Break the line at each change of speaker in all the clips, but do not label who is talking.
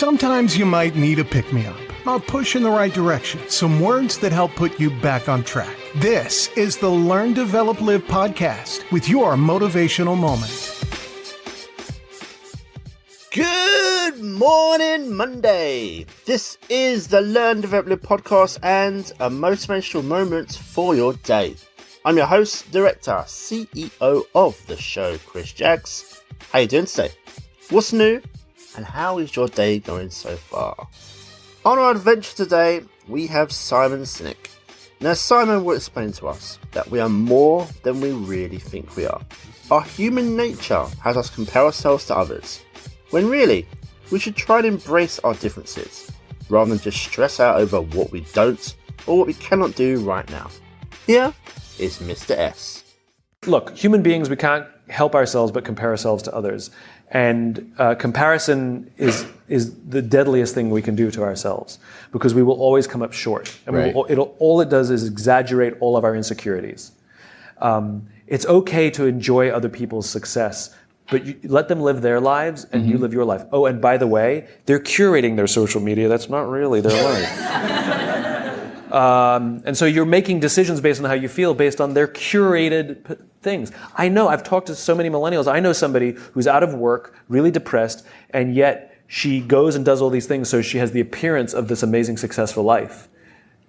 Sometimes you might need a pick-me-up, a push in the right direction, some words that help put you back on track. This is the Learn, Develop, Live podcast with your motivational moment.
Good morning, Monday. This is the Learn, Develop, Live podcast and a motivational moment for your day. I'm your host, director, CEO of the show, Chris Jaggs. How you doing today? What's new? And how is your day going so far? On our adventure today, we have Simon Sinek. Now, Simon will explain to us that we are more than we really think we are. Our human nature has us compare ourselves to others, when really, we should try and embrace our differences, rather than just stress out over what we don't or what we cannot do right now. Here is Mr. S.
Look, human beings, we can't help ourselves but compare ourselves to others. And comparison is the deadliest thing we can do to ourselves, because we will always come up short. And
right.
all it does is exaggerate all of our insecurities. It's okay to enjoy other people's success, but you let them live their lives and you live your life. Oh, and by the way, they're curating their social media. That's not really their life. And so you're making decisions based on how you feel, based on their curated things. I know, I've talked to so many millennials. I know somebody who's out of work, really depressed, and yet she goes and does all these things so she has the appearance of this amazing, successful life.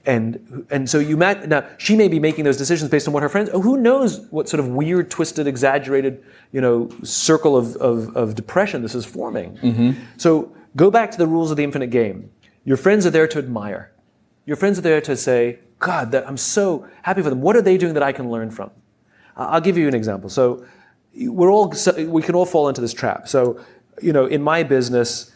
And so now she may be making those decisions based on what her friends, who knows what sort of weird, twisted, exaggerated, circle of depression this is forming. Mm-hmm. So go back to the rules of the infinite game. Your friends are there to admire. Your friends are there to say, God, I'm so happy for them. What are they doing that I can learn from? I'll give you an example. So we can all fall into this trap. So, in my business,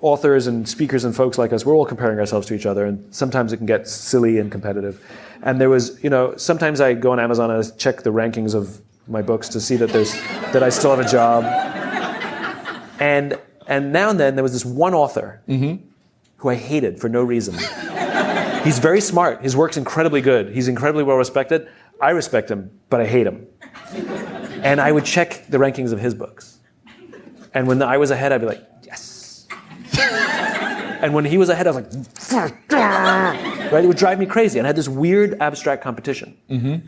authors and speakers and folks like us, we're all comparing ourselves to each other, and sometimes it can get silly and competitive. And there was, sometimes I go on Amazon and I check the rankings of my books to see that I still have a job. And now and then there was this one author who I hated for no reason. He's very smart. His work's incredibly good. He's incredibly well respected. I respect him, but I hate him. And I would check the rankings of his books. And when I was ahead, I'd be like, yes. And when he was ahead, I was like, right? It would drive me crazy. And I had this weird abstract competition. Mm-hmm.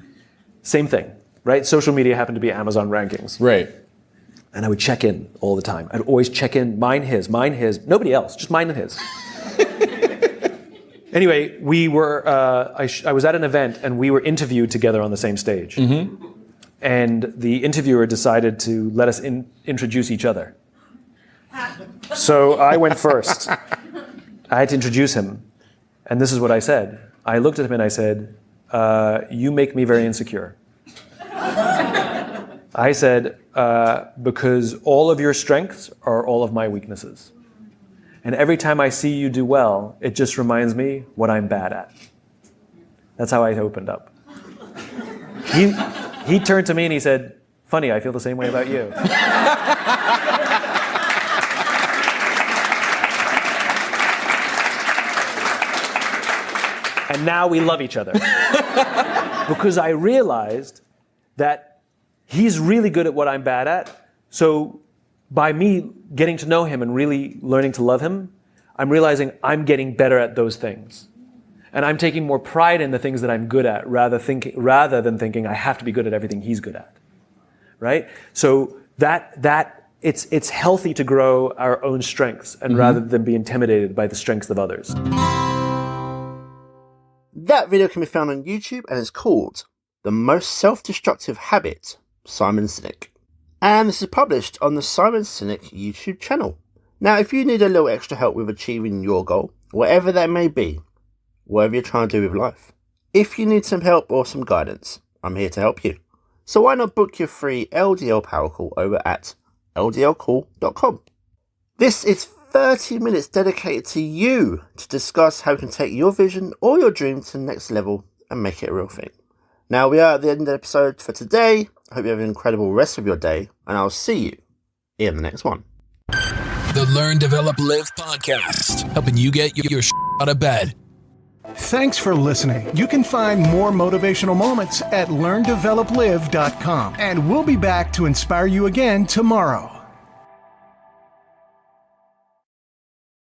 Same thing, right? Social media happened to be Amazon rankings.
Right.
And I would check in all the time. I'd always check in, mine, his, nobody else, just mine and his. Anyway, we were. I was at an event and we were interviewed together on the same stage. Mm-hmm. And the interviewer decided to let us introduce each other. So I went first. I had to introduce him, and this is what I said. I looked at him and I said, "You make me very insecure." I said, "Because all of your strengths are all of my weaknesses. And every time I see you do well, it just reminds me what I'm bad at." That's how I opened up. He turned to me and he said, "Funny, I feel the same way about you." And now we love each other. Because I realized that he's really good at what I'm bad at. So by me getting to know him and really learning to love him, I'm realizing I'm getting better at those things. And I'm taking more pride in the things that I'm good at rather than thinking I have to be good at everything he's good at. Right? So it's healthy to grow our own strengths and rather than be intimidated by the strengths of others.
That video can be found on YouTube and is called The Most Self-Destructive Habit, Simon Sinek. And this is published on the Simon Sinek YouTube channel. Now, if you need a little extra help with achieving your goal, whatever that may be, whatever you're trying to do with life, if you need some help or some guidance, I'm here to help you. So why not book your free LDL Power Call over at ldlcall.com. This is 30 minutes dedicated to you to discuss how you can take your vision or your dream to the next level and make it a real thing. Now, we are at the end of the episode for today. I hope you have an incredible rest of your day, and I'll see you in the next one.
The Learn, Develop, Live podcast, helping you get your out of bed.
Thanks for listening. You can find more motivational moments at learndeveloplive.com. And we'll be back to inspire you again tomorrow.